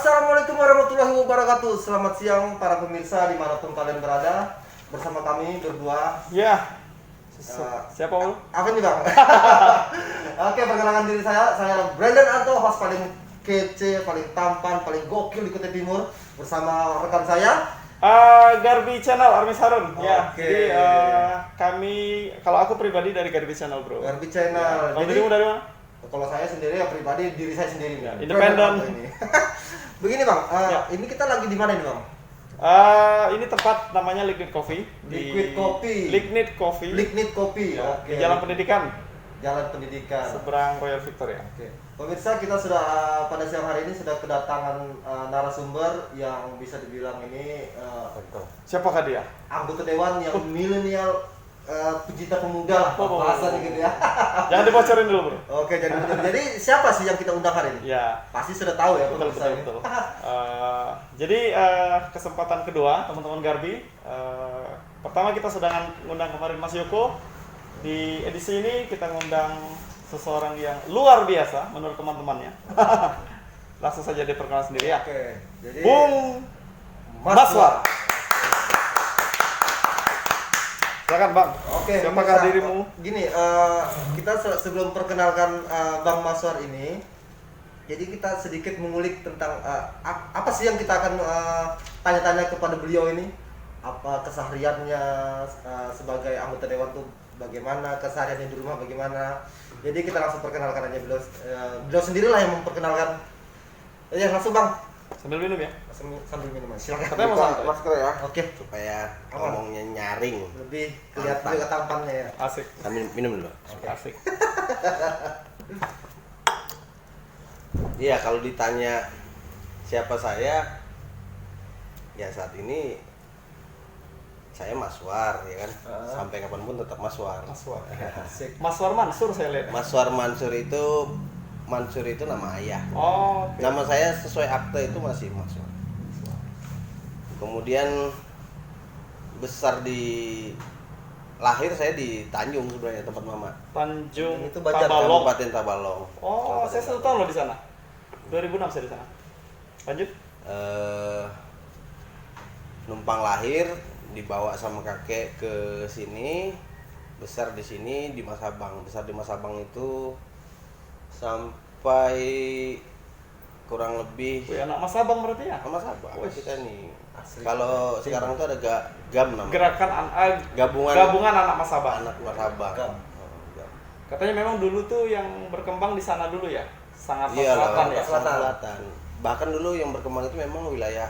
Assalamualaikum warahmatullahi wabarakatuh. Selamat siang para pemirsa dimanapun kalian berada. Bersama kami berdua. Ya. Siapa lu? Apa nih bang? Oke, perkenalkan diri saya Brandon Anto, host paling kece, paling tampan, paling gokil di Kutai Timur. Bersama rekan saya Garbi Channel, Armis Harun. Ya, Oke. jadi kami, kalau aku pribadi dari Garbi Channel, bro. Garbi Channel. Kalau dirimu dari mana? Kalau saya sendiri ya pribadi diri saya sendiri. Ya, independen. Ini. Begini bang, ini kita lagi di mana ini bang? Ini tempat namanya Lignit Coffee. Liquid Coffee. Lignit Coffee. Lignit Coffee. Ya, Oke. di Jalan Pendidikan, Jalan Pendidikan. seberang Royal Victoria. Oke. Pemirsa, kita sudah pada siang hari ini sudah kedatangan narasumber yang bisa dibilang ini Siapakah dia? anggota dewan yang milenial, pecinta pemuda lah bahasanya gitu ya. Jangan dibocorin dulu, bro. Oke, jadi siapa sih yang kita undang hari ini? Ya. Pasti sudah tahu ya Betul, pemirsa betul, ini. betul. Jadi kesempatan kedua teman-teman Garbi, pertama kita sedang ngundang kemarin Mas Yoko. Di edisi ini kita ngundang seseorang yang luar biasa menurut teman-temannya. Langsung saja diperkenalkan sendiri ya. Oke. Jadi Bung Maswar. Silakan Bang. Oke, Siapakah pemirsa, dirimu? Gini, kita sebelum perkenalkan Bang Maswar ini, jadi kita sedikit mengulik tentang apa sih yang kita akan tanya-tanya kepada beliau ini. Apa kesehariannya sebagai anggota dewan tuh bagaimana, kesehariannya di rumah bagaimana. Jadi kita langsung perkenalkan aja beliau sendirilah yang memperkenalkan. Ya langsung Bang, Sambil minum ya. sambil minum aja. Silakan. Katanya mau santai. Masker ya, Oke, supaya Aman. ngomongnya nyaring. lebih kelihatan juga tampannya ya. Asik. Sambil minum dulu. Asik. Iya, kalau ditanya siapa saya, ya saat ini saya Maswar, ya kan. Sampai kapanpun tetap Maswar. Maswar. Asik. Maswar Mansur saya lihat. Maswar Mansur itu nama ayah. Oh, oke. Nama saya sesuai akte itu masih Maswar. Kemudian lahir saya di Tanjung sebenarnya, tempat mama. Tanjung Itu Banjar, Tabalong. Kabupaten Tabalong. Oh, saya 1 tahun loh di sana. 2006 saya di sana. Lanjut. Numpang lahir, dibawa sama kakek ke sini, besar di sini di Masabang. Besar di Masabang itu sampai kurang lebih Wih, anak Mas Abang berarti ya? sama Sabang. Wih. Kita nih. Asli. Kalau sekarang tuh ada GAM namanya. Gerakan Gabungan anak Mas Abang. anak Masabang. GAM. GAM. Katanya memang dulu tuh yang berkembang di sana dulu ya. Sangat Iya lah, selatan ya. selatan. Bahkan dulu yang berkembang itu memang wilayah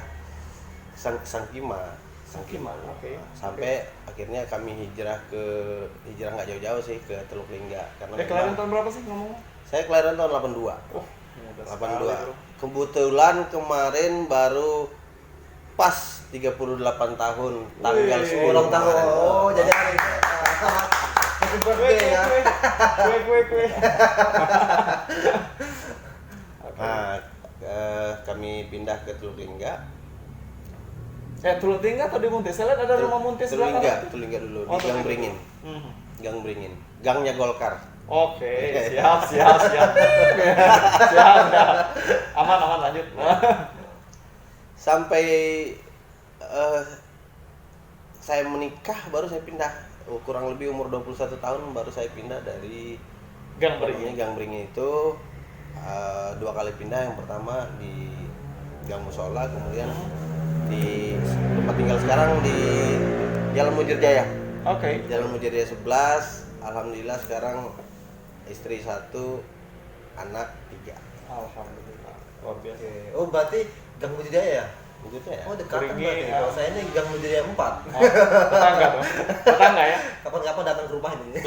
Sangkima. Sangkima, oke. Sampai akhirnya kami hijrah nggak jauh-jauh sih ke Teluk Lingga karena Kelahiran memang tahun berapa sih ngomong? saya kelahiran tahun 82. Oh, muda sekali, 82. bro. Kebetulan kemarin baru pas 38 tahun tanggal Wih, 10 Ulang tahun. kemarin. Oh, jadi hari ini. Happy Kue, birthday ya. kue. Nah, kami pindah ke Teluk Lingga. Teluk Tingga atau di Munti? Saya lihat ada rumah Munti sebelah kanan. Teluk Lingga dulu Oh, di Gang Teluk Beringin. Mhm. Gang Beringin. Gangnya Golkar. Oke, siap. Siap. Aman, lanjut. Sampai saya menikah baru saya pindah. Kurang lebih umur 21 tahun baru saya pindah dari Gang Beringin. Gang Beringin itu 2 kali pindah. Yang pertama di Gang Musola, kemudian di tempat tinggal sekarang di Jalan Mujirjaya. Oke. Jalan Mujirjaya 11. Alhamdulillah sekarang istri 1, anak 3. Alhamdulillah. Luar biasa. Oke. Oh, berarti Gang Mujidaya ya? Mujirjaya. Oh, dekatan Beringin, berarti. ya. Kalau saya ini Gang Mujidaya 4. Oh, tetangga dong. Tetangga ya? Kapan-kapan datang ke rumah ini.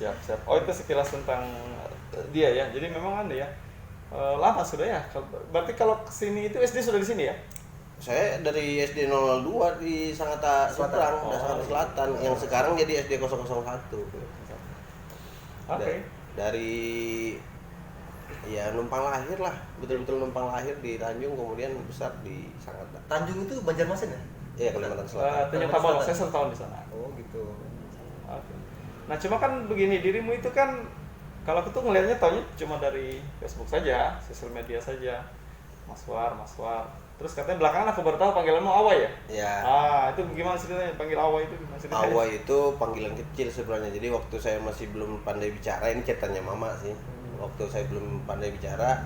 Siap. Oh, itu sekilas tentang dia ya. Jadi memang Anda ya. Lama sudah ya. Berarti kalau kesini itu SD sudah di sini ya? Saya dari SD 002 di Sangatta Seberang, Sangatta Selatan, yang sekarang jadi SD 001. Oke. Dari ya numpang lahir lah, betul-betul numpang lahir di Tanjung, kemudian besar di Sangatta. Tanjung itu Banjarmasin ya? Iya, Kalimantan Selatan. Tanjung Tabalong, saya 1 tahun di sana. Oh, gitu. Oke. Nah, cuma kan begini, dirimu itu kan kalau aku tuh ngelihatnya taunya cuma dari Facebook saja, sosial media saja. Maswar. Terus katanya belakangan aku baru tahu panggilanmu Awai ya? Ya. Itu gimana ceritanya? Panggil Awai itu gimana ceritanya? Awai itu panggilan kecil sebenarnya. Jadi waktu saya masih belum pandai bicara, ini ceritanya mama sih. Waktu saya belum pandai bicara,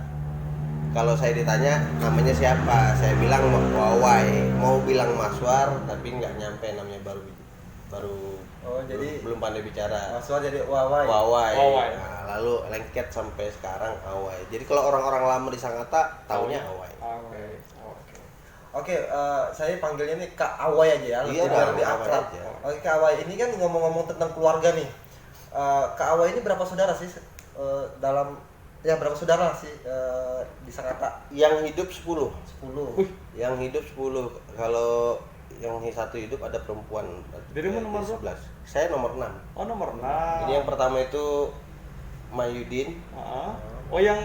kalau saya ditanya namanya siapa, saya bilang Wawai. Mau bilang Maswar, tapi nggak nyampe, namanya baru jadi belum pandai bicara. Maswar jadi Wawai. Wawai. Nah, lalu lengket sampai sekarang Awai. Jadi kalau orang-orang lama di Sangatta taunya Awai. Oke, saya panggilnya nih Kak Awai aja ya, Iya, biar lebih Awai akrab. aja. Oke, Kak Awai ini kan ngomong-ngomong tentang keluarga nih. Kak Awai ini berapa saudara sih berapa saudara sih di Sangatta? Yang hidup 10. 10. Yang hidup 10. Kalau yang satu hidup ada perempuan. Dirimu nomor 11. Saya nomor 6. Oh, nomor 6. Ini yang pertama itu Mahyudin, Oh, yang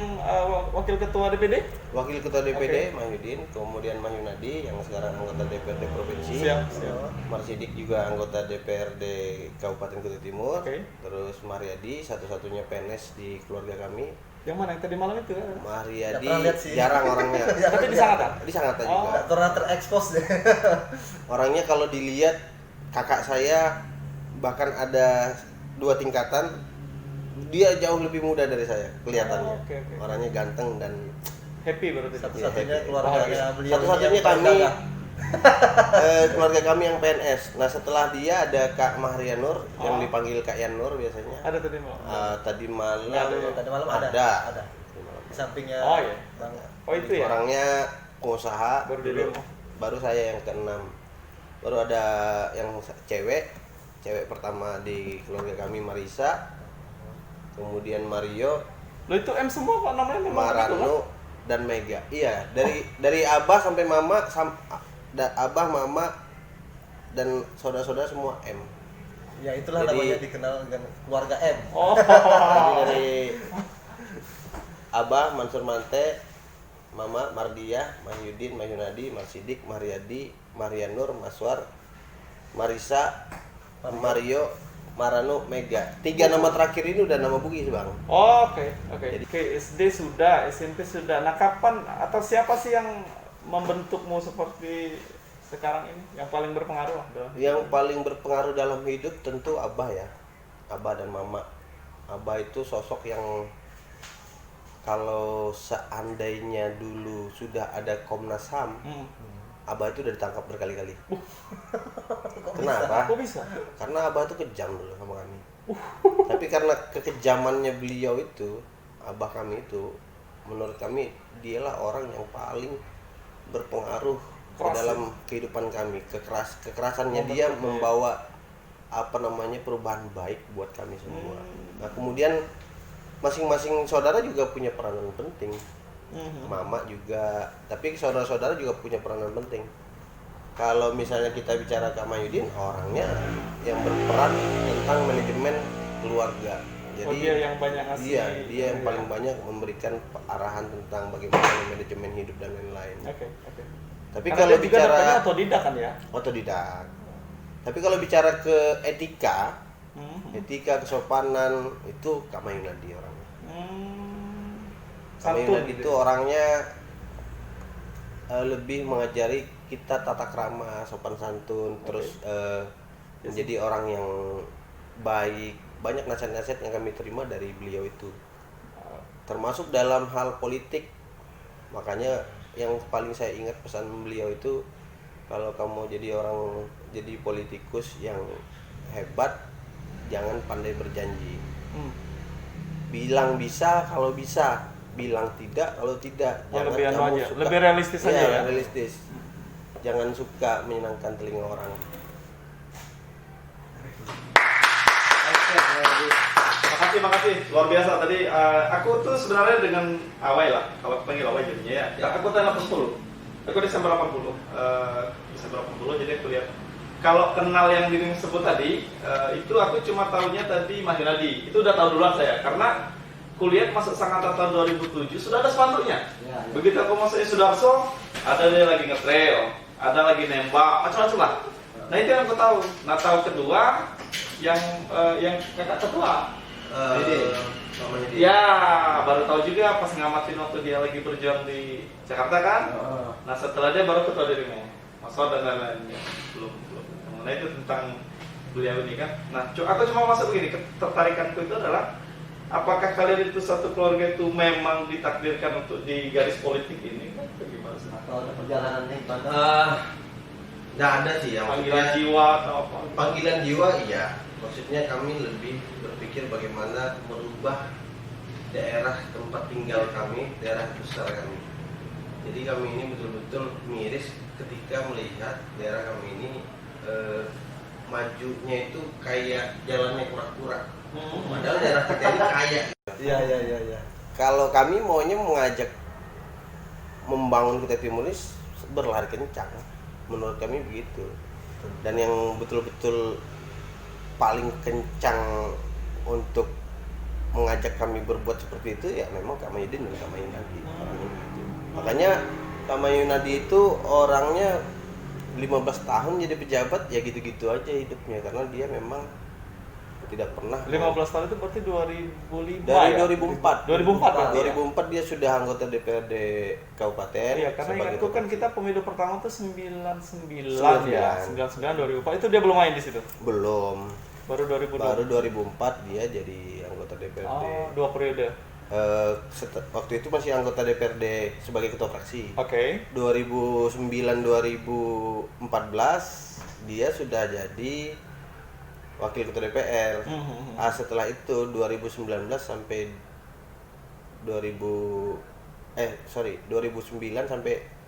wakil ketua DPD? wakil ketua DPD Oke. Mahyudin, kemudian Mahyunadi yang sekarang anggota DPRD provinsi. Siap. Marsidik juga anggota DPRD Kabupaten Kutai Timur. Oke. Terus Mariadi, satu-satunya PNS di keluarga kami. Yang mana yang tadi malam itu? Mariadi Nggak pernah lihat sih. jarang orangnya. Tapi di Sangatta? Di Sangatta Oh. juga. Nggak pernah terekspos deh. Orangnya kalau dilihat kakak saya bahkan ada 2 tingkatan, dia jauh lebih muda dari saya kelihatannya. Oh, oke. Orangnya ganteng dan Happy berarti. Satu-satunya happy. keluarganya beliau. Satu-satunya ini yang paling kami gagah. keluarga kami yang PNS. Nah setelah dia ada Kak Mahrianur yang Oh. dipanggil Kak Yanur biasanya. Ada tadi malam. Tadi malam Nggak ada ya? Tadi malam ada. Ada. Di sampingnya. Oh, iya. Bang. Oh, itu ya. Orangnya pengusaha. Baru di rumah. Baru saya yang ke-6. Baru ada yang cewek pertama di keluarga kami Marisa. Kemudian Mario, Lo itu M semua kok namanya memang begitu, kan? Marano, dan Mega. Iya, dari abah sampai mama, abah, mama, dan saudara-saudara semua M. Ya itulah Jadi- namanya dikenal dengan keluarga M. Oh. Jadi dari abah Mansur Mante, mama Mardiah, Mahyudin, Mahyunadi, Marsidik, Mariadi, Marianur, Maswar, Marisa, Mario, Marano, Mega. 3 nama terakhir ini udah nama Bugis, Bang. Oh, oke. Oke, SD sudah, SMP sudah. Nah, kapan atau siapa sih yang membentukmu seperti sekarang ini? Yang paling berpengaruh dalam hidup? Yang paling berpengaruh dalam hidup tentu abah ya. Abah dan mama. Abah itu sosok yang kalau seandainya dulu sudah ada Komnas HAM, abah itu udah ditangkap berkali-kali. Kenapa? Kok bisa? Karena abah itu kejam dulu sama kami. Tapi karena kekejamannya beliau itu, abah kami itu, menurut kami dialah orang yang paling berpengaruh ke Keras, dalam kehidupan kami. Kekerasannya dia membawa perubahan baik buat kami semua. Nah kemudian masing-masing saudara juga punya peranan penting. Mama juga, tapi saudara-saudara juga punya peranan penting. Kalau misalnya kita bicara Kak Mahyudin, orangnya yang berperan tentang manajemen keluarga. Jadi dia yang banyak ngasih. dia yang paling banyak memberikan arahan tentang bagaimana manajemen hidup dan lain-lain. Oke. Tapi Karena kalau dia juga bicara dapetnya otodidak kan ya? otodidak. Tapi kalau bicara ke etika kesopanan itu Kak Mahyunadi orangnya. Kak Mahyunadi itu orangnya lebih mengajari kita tata krama, sopan santun, terus menjadi orang yang baik. Banyak nasihat-nasihat yang kami terima dari beliau itu, termasuk dalam hal politik. Makanya yang paling saya ingat pesan beliau itu, kalau kamu jadi politikus yang hebat, jangan pandai berjanji. Bilang bisa kalau bisa, bilang tidak kalau tidak. Oh, Jangan lebih kamu aja. suka. Lebih realistis aja ya. Realistis. Jangan suka menyenangkan telinga orang. Makasih, luar biasa tadi. Aku tuh sebenarnya dengan Awai lah, kalau panggil Awai jadinya ya. Aku tahun 80, aku Desember 80, jadi aku lihat. Kalau kenal yang diri sebut tadi, itu aku cuma tahunya tadi Mahyunadi. Itu udah tahu duluan saya, karena kuliah masuk Sangatta tahun 2007 sudah ada spanduknya. Begitu aku masuk Sudarso, ada dia lagi ngetrail, ada lagi nembak, macam-macam lah. Nah itu yang aku tahu. Nah tahun kedua yang kakak ketua, namanya dia. Ya, baru tahu juga pas ngamatin waktu dia lagi berjuang di Jakarta kan. Nah setelah dia baru ketua dirinya, Mas Wad dan lain-lainnya. Belum. Nah itu tentang beliau ini kan. Nah, aku cuma masuk begini, ketertarikanku itu adalah apakah kalian itu satu keluarga itu memang ditakdirkan untuk di garis politik ini kan? Bagaimana sih? Atau ada perjalanan nih mana? Nggak ada sih ya. Panggilan maksudnya- jiwa atau apa? Panggilan jiwa iya. Maksudnya kami lebih berpikir bagaimana merubah daerah tempat tinggal kami, daerah besar kami. Jadi kami ini betul-betul miris ketika melihat daerah kami ini majunya itu kayak jalannya kura-kura. Padahal daerah kita ini kaya. Iya. Kalau kami maunya mengajak membangun Kutai Timur ini berlari kencang. Menurut kami begitu. Dan yang betul-betul paling kencang untuk mengajak kami berbuat seperti itu ya memang Kak Mayudin dan Kak Mayunadi. Makanya Kak Mayunadi itu orangnya 15 tahun jadi pejabat ya gitu-gitu aja hidupnya karena dia memang tidak pernah 15 tahun itu berarti 2005 dari ya? 2004 2004 ya? 2004 dia sudah anggota DPRD Kabupaten. Iya, karena sebagai ingatku kan ketua- kita pemilu pertama tuh 99 ya. 99. 99 2004 itu dia belum main di situ. belum Baru 2002. baru 2004 dia jadi anggota DPRD. Oh, 2 periode. Waktu itu masih anggota DPRD sebagai ketua fraksi. Oke. 2009-2014 dia sudah jadi wakil ketua DPR. Setelah itu 2019 sampai 2009 sampai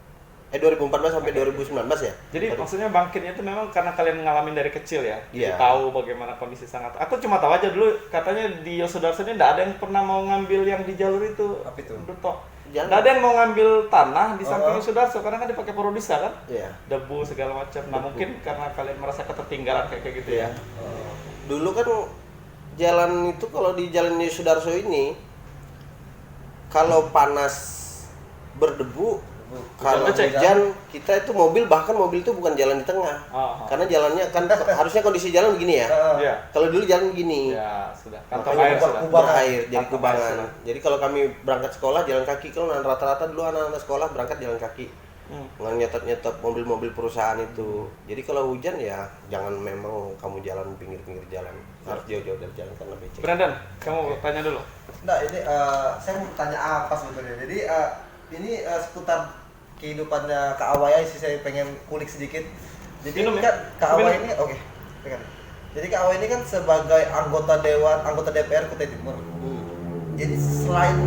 2014 sampai 2019 ya. Jadi Sorry. maksudnya bangkitnya itu memang karena kalian ngalamin dari kecil ya. Iya. Jadi tahu bagaimana kondisi sangat. Aku cuma tahu aja dulu katanya di Yosudarso ini enggak ada yang pernah mau ngambil yang di jalur itu. Apa itu? Betok. Jangan. Enggak ada yang mau ngambil tanah di samping Yosudarso karena kan dipakai Prodisa kan. Iya. Debu segala macam. Nah, mungkin karena kalian merasa ketertinggalan kayak gitu ya. Dulu kan jalan itu kalau di Jalan Yosudarso ini kalau panas berdebu, kalau becek, hujan kita itu mobil itu bukan jalan di tengah. Karena jalannya kan harusnya kondisi jalan begini ya. Iya. Kalau dulu jalan begini. Ya, sudah. Kantong Makanya air sudah. kubangan air jadi Kantong air kubangan. sudah. Jadi kalau kami berangkat sekolah jalan kaki, kalau rata-rata dulu anak-anak sekolah berangkat jalan kaki. Nggak nyetop mobil-mobil perusahaan itu. Jadi kalau hujan ya jangan memang kamu jalan pinggir-pinggir jalan. Harus jauh-jauh dari jalan karena becek. Brandon, kamu tanya dulu. Nah ini saya mau tanya apa sebetulnya. Jadi ini seputar kehidupannya Kak Awaya sih saya pengen kulik sedikit. Jadi Minum ya? kan Kak Minum. Awaya ini oke. Pegang. Jadi Kak Awaya ini kan sebagai anggota dewan, anggota DPR Kutai Timur. Jadi selain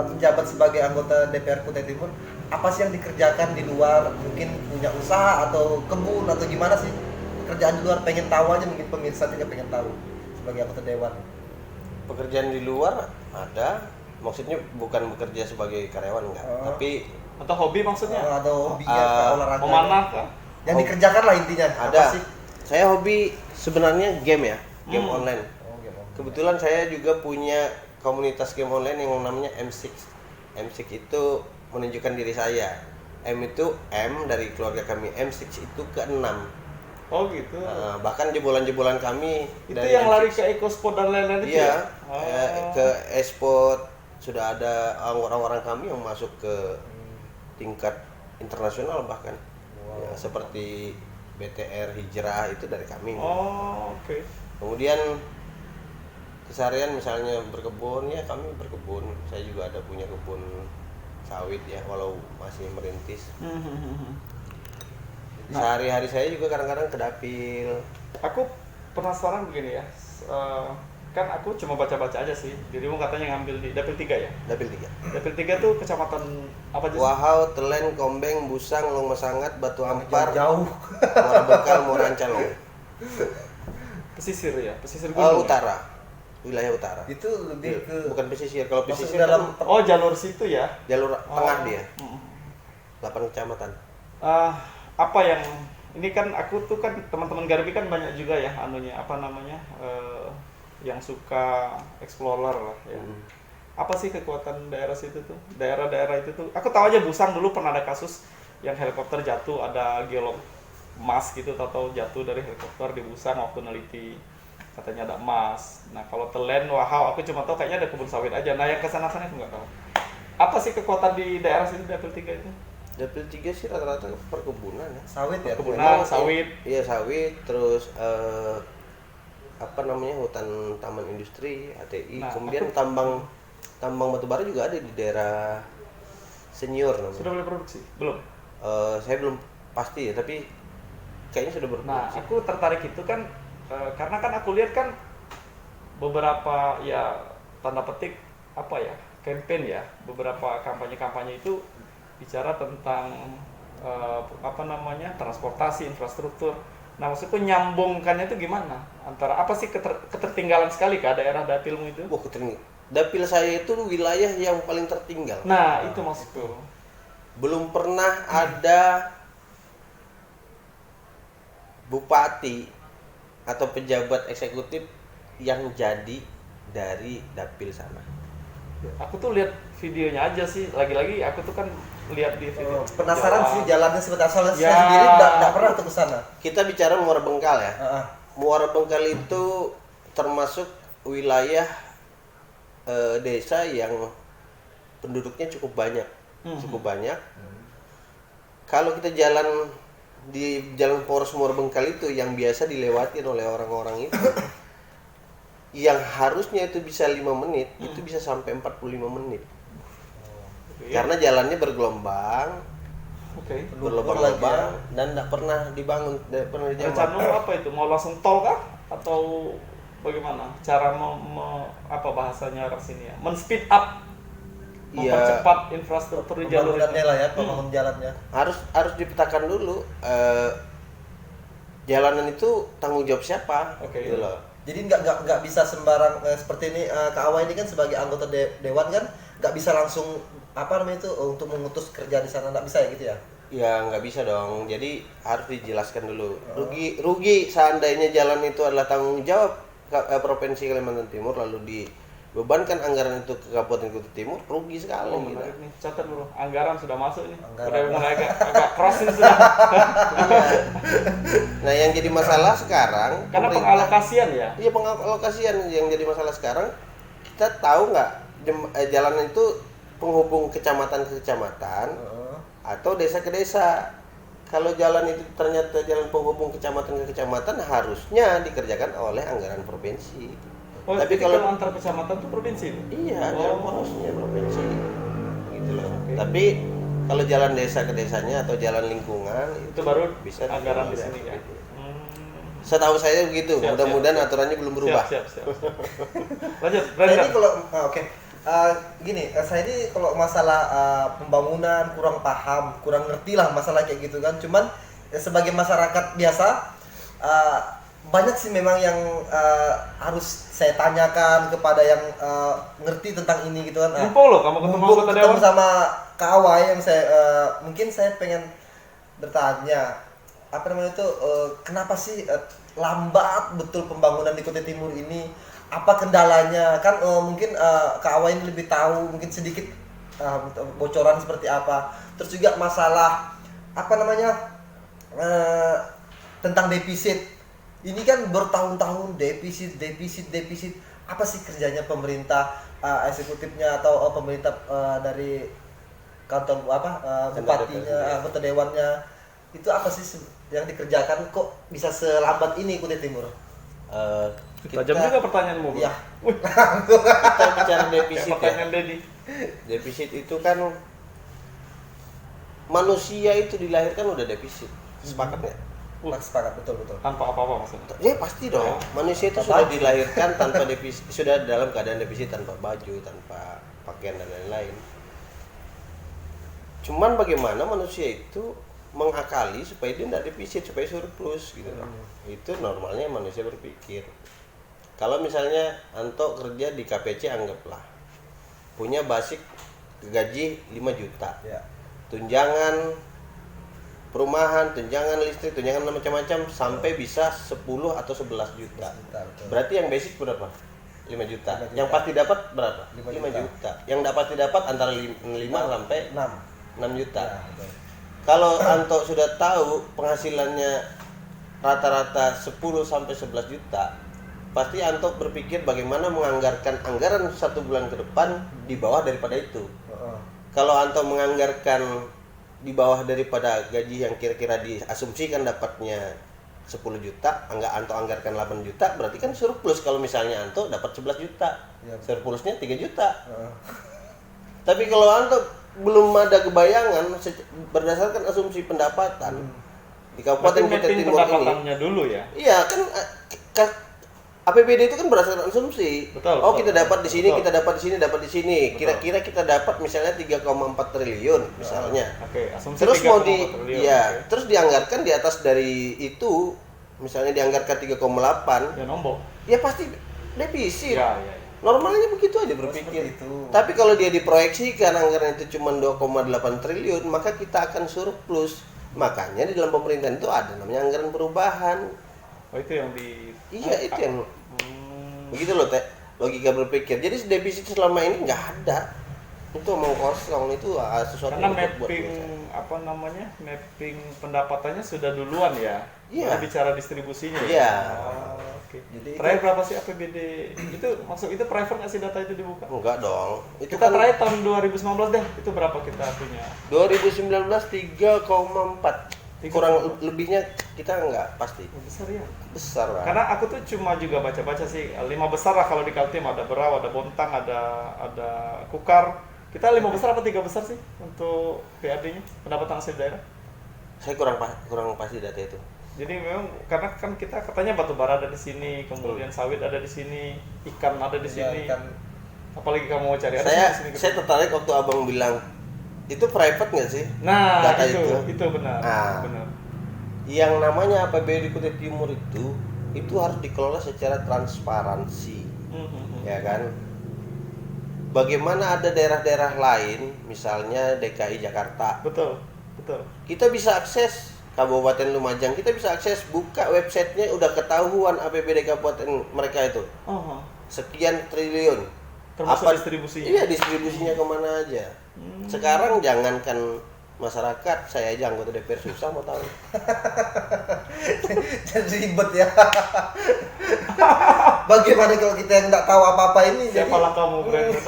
penjabat sebagai anggota DPR Kutai Timur, apa sih yang dikerjakan di luar? Mungkin punya usaha atau kebun atau gimana sih? Pekerjaan di luar pengen tahu aja, mungkin pemirsa juga pengen tahu sebagai anggota dewan. Pekerjaan di luar ada, maksudnya bukan bekerja sebagai karyawan enggak, tapi Atau hobi maksudnya? Atau hobinya olahraga. Memanah kah? Yang dikerjakan lah intinya. ada. Apa sih? Saya hobi sebenarnya game ya, game online. Oh, gitu. Kebetulan saya juga punya komunitas game online yang namanya M6. M6 itu menunjukkan diri saya. M itu M dari keluarga kami, M6 itu ke-6. Oh gitu. Bahkan jebolan-jebolan kami Itu dari yang M6. lari ke EcoSport dan lain-lain itu Iya, ya? ke e-sport sudah ada orang-orang kami yang masuk ke tingkat internasional bahkan. Ya, seperti BTR Hijrah itu dari kami. Oh, oke. Kemudian keseharian misalnya berkebun ya kami berkebun. Saya juga ada punya kebun sawit ya walau masih merintis. Sehari-hari saya juga kadang-kadang ke dapil. Aku penasaran begini ya. Kan aku cuma baca-baca aja sih. Dirimu katanya ngambil di Dapil 3 ya? Dapil 3. Dapil 3 tuh kecamatan apa aja sih? Wahau, Telen, Kombeng, Busang, Long Masangat, Batu Ampar, Jauh. Muara Bekal, Muara Ancalong. Pesisir ya? Pesisir gunung. Ya? Utara. Wilayah utara. Itu lebih ke Bukan pesisir. Kalau masuk pesisir dalam kan Oh, jalur situ ya? jalur tengah dia. Mm. 8 kecamatan. Apa yang ini kan aku tuh kan teman-teman Garbi kan banyak juga ya anunya apa namanya yang suka explorer lah ya. Apa sih kekuatan daerah situ tuh? Daerah-daerah itu tuh. Aku tahu aja Busang dulu pernah ada kasus yang helikopter jatuh, ada geolog emas gitu, tahu jatuh dari helikopter di Busang waktu neliti katanya ada emas. Nah kalau Telen, Wahau, aku cuma tahu kayaknya ada kebun sawit aja. Nah yang kesana-sana aku nggak tahu. Apa sih kekuatan di daerah sini Dapil 3 itu? Dapil 3 sih rata-rata perkebunan ya. Sawit ya. Perkebunan, Memang, sawit. Iya sawit, terus apa namanya hutan taman industri HTI, Nah, kemudian tambang batubara juga ada di daerah Senior namanya. Sudah boleh produksi? Belum. Saya belum pasti ya, tapi kayaknya sudah Nah, berproduksi. aku tertarik itu kan karena kan aku lihat kan beberapa ya tanda petik apa ya campaign ya, beberapa kampanye-kampanye itu bicara tentang apa namanya transportasi infrastruktur. Nah maksudku nyambungkannya itu gimana antara apa sih ketertinggalan sekali kah daerah dapilmu itu? Wah, dapil saya itu wilayah yang paling tertinggal. Nah itu maksudku. Belum pernah ada bupati atau pejabat eksekutif yang jadi dari dapil sana. Aku tuh lihat videonya aja sih, lagi-lagi aku tuh kan lihat di video. Penasaran sih jalannya seperti apa. Soalnya Ya. saya sendiri nggak pernah tuh ke sana. Kita bicara Muara Bengkal ya. Heeh. Muara Bengkal itu termasuk wilayah desa yang penduduknya cukup banyak. Cukup banyak. Kalau kita jalan di Jalan Poros Muara Bengkal itu yang biasa dilewatin oleh orang-orang itu yang harusnya itu bisa 5 menit, itu bisa sampai 45 menit. Iya. Karena jalannya bergelombang, Oke. berlubang-lubang dan tidak pernah dibangun, tidak pernah dijamah. Rencanamu apa itu? Mau langsung tol kah? Atau bagaimana? Cara apa bahasanya orang sini ya? Men-speed up, Iya. mempercepat infrastruktur di jalur Pembangunannya itu. lah ya, pembangun jalannya. Harus dipetakan dulu jalanan itu tanggung jawab siapa, Oke. gitu loh. Jadi nggak bisa sembarang seperti ini. Kak Awa ini kan sebagai anggota dewan kan nggak bisa langsung apa namanya itu untuk mengutus kerja di sana, nggak bisa ya gitu ya? Ya nggak bisa dong. Jadi harus dijelaskan dulu. Rugi seandainya jalan itu adalah tanggung jawab Provinsi Kalimantan Timur lalu dibebankan anggaran itu ke Kabupaten Kutai Timur, rugi sekali. Oh, gitu. menarik nih. Catat dulu. Anggaran sudah masuk nih. Anggaran. Udah mulai agak cross ini sudah. Nah yang jadi masalah sekarang Karena pemerintah- pengalokasian ya. Iya pengalokasian yang jadi masalah sekarang, kita tahu nggak jalan itu penghubung kecamatan ke kecamatan atau desa ke desa. Kalau jalan itu ternyata jalan penghubung kecamatan ke kecamatan harusnya dikerjakan oleh anggaran provinsi. Oh, Tapi jadi kalau antar kecamatan tuh provinsi itu? iya jalan harusnya provinsi, gitu loh. Oke. Tapi kalau jalan desa ke desanya atau jalan lingkungan Itu baru bisa anggaran di dikelola sini ya. gitu. Hmm. Setahu saya begitu. Siap, Mudah-mudahan siap. aturannya belum berubah. Siap. Lanjut, Nah Brandon. ini kalau oke. Gini, saya ini kalau masalah pembangunan kurang paham, kurang ngerti lah masalah kayak gitu kan. Cuman sebagai masyarakat biasa banyak sih memang yang harus saya tanyakan kepada yang ngerti tentang ini gitu kan. Mumpung loh kamu ketemu Mumpung anggota ketemu dewan. sama Kak Awai yang saya mungkin saya pengen bertanya apa namanya itu kenapa sih lambat betul pembangunan di Kutai Timur ini, apa kendalanya kan mungkin Kak Awai ini lebih tahu mungkin sedikit bocoran seperti apa, terus juga masalah apa namanya tentang defisit ini kan bertahun-tahun defisit apa sih kerjanya pemerintah eksekutifnya atau pemerintah dari kantor bupatinya anggota dewannya itu apa sih yang dikerjakan kok bisa selambat ini Kutai Timur? Tajam juga pertanyaanmu. Iya. Kita bicara defisit ya. Pertanyaan Dedi. Defisit itu kan manusia itu dilahirkan udah defisit. Sepakat nggak? Sepakat betul. Tanpa apa-apa maksudnya. Ya pasti dong. Manusia itu sudah dilahirkan tanpa defisit, sudah dalam keadaan defisit, tanpa baju, tanpa pakaian dan lain-lain. Cuman bagaimana manusia itu mengakali supaya dia tidak defisit, supaya surplus gitu loh. Itu normalnya manusia berpikir. Kalau misalnya Anto kerja di KPC anggaplah punya basic gaji 5 juta. Ya. Tunjangan perumahan, tunjangan listrik, tunjangan macam-macam sampai bisa 10 atau 11 juta. Betul. Berarti yang basic berapa? 5 juta. 5 juta. Yang pasti dapat berapa? 5 5 juta. juta. Yang dapat didapat antara 5 sampai 6 juta. Ya, betul. Kalau Anto sudah tahu penghasilannya rata-rata 10 sampai 11 juta, pasti Anto berpikir bagaimana menganggarkan anggaran 1 bulan ke depan di bawah daripada itu. Heeh. Kalau Anto menganggarkan di bawah daripada gaji yang kira-kira diasumsikan dapatnya 10 juta, Anto anggarkan 8 juta, berarti kan surplus. Kalau misalnya Anto dapat 11 juta, Iya. surplusnya 3 juta. Heeh. Tapi kalau Anto belum ada kebayangan berdasarkan asumsi pendapatan di Kabupaten Berarti Kutai mapping Timur ini, pendapatannya dulu ya. iya kan APBD itu kan berdasarkan asumsi. Betul, Oh, betul, kita dapat di sini, betul. kita dapat di sini, dapat di sini. Betul. Kira-kira kita dapat misalnya 3,4 triliun misalnya. Oke, asumsi Terus mau 3,4 triliun, iya, oke. terus dianggarkan di atas dari itu, misalnya dianggarkan 3,8, Ya nombok. ya pasti defisit. Ya, ya, ya. Normalnya begitu aja Seperti berpikir. itu. Tapi kalau dia diproyeksikan anggaran itu cuma 2,8 triliun, maka kita akan surplus. Makanya di dalam pemerintahan itu ada namanya anggaran perubahan. Oh, itu yang di Iya, itu yang Hmm, begitu loh, Teh. Logika berpikir. Jadi defisit selama ini nggak ada. Itu omong kosong, itu sesuatu karena yang buat mapping apa namanya? Mapping pendapatannya sudah duluan ya. Iya. Kita bicara distribusinya. Iya. Ya? Oh, oke. Jadi Terakhir berapa sih APBD? Itu maksud itu private nggak sih data itu dibuka? Enggak dong. Itu Kita kan terakhir tahun 2019 deh. Itu berapa kita punya? 2019 3,4. 3,4. Kurang lebihnya kita nggak pasti. Oh, besar ya. Besar lah. Karena aku tuh cuma juga baca-baca sih 5 besar lah kalau di Kaltim, ada Berau, ada Bontang, ada Kukar. Kita 5 besar apa 3 besar sih untuk PAD-nya, pendapatan asli daerah? Saya kurang pasti data itu. Jadi memang karena kan kita katanya batu bara ada di sini, kemudian sawit ada di sini, ikan ada di ya, sini. kan Apalagi kamu mau cari ada Saya di sini. saya tertarik waktu abang bilang itu private nggak sih? Nah, data itu benar. Ah. Benar. Yang namanya APBD Kutai Timur itu harus dikelola secara transparansi, ya kan? Bagaimana ada daerah-daerah lain, misalnya DKI Jakarta, Betul. Betul. kita bisa akses Kabupaten Lumajang, kita bisa akses buka websitenya, udah ketahuan APBD kabupaten mereka itu Oh, sekian triliun. termasuk distribusinya. Iya, distribusinya kemana aja. Sekarang jangankan masyarakat, saya aja anggota DPR susah mau tahu. jadi ribet ya. Bagaimana kalau kita yang nggak tahu apa-apa ini? Siapa lah kamu, Brandon?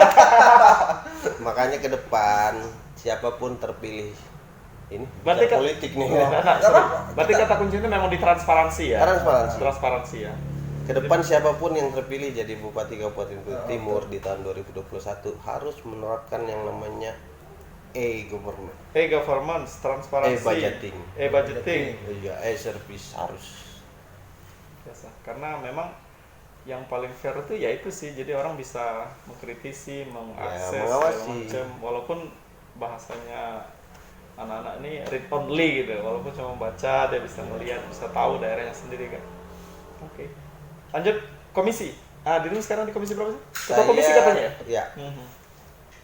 Makanya ke depan siapapun terpilih ini Berarti bicara kan- politik nih. Nah, berarti kata kuncinya memang di transparansi ya. Transparansi. Transparansi ya. Ke depan siapapun yang terpilih jadi Bupati Kabupaten Kutai Timur di tahun 2021 harus menerapkan yang namanya e-government. E-governance, transparansi. E-budgeting. E-budgeting. Iya, e-service harus. Biasa. Karena memang yang paling fair itu ya itu sih, jadi orang bisa mengkritisi, mengakses, mengawasi. segala macam, walaupun bahasanya anak-anak ini read only gitu, walaupun cuma baca dia bisa melihat, bisa tahu daerahnya sendiri kan. Oke. Lanjut komisi. Dirimu sekarang di komisi berapa sih? Ketua komisi katanya ya? Iya. Mhm.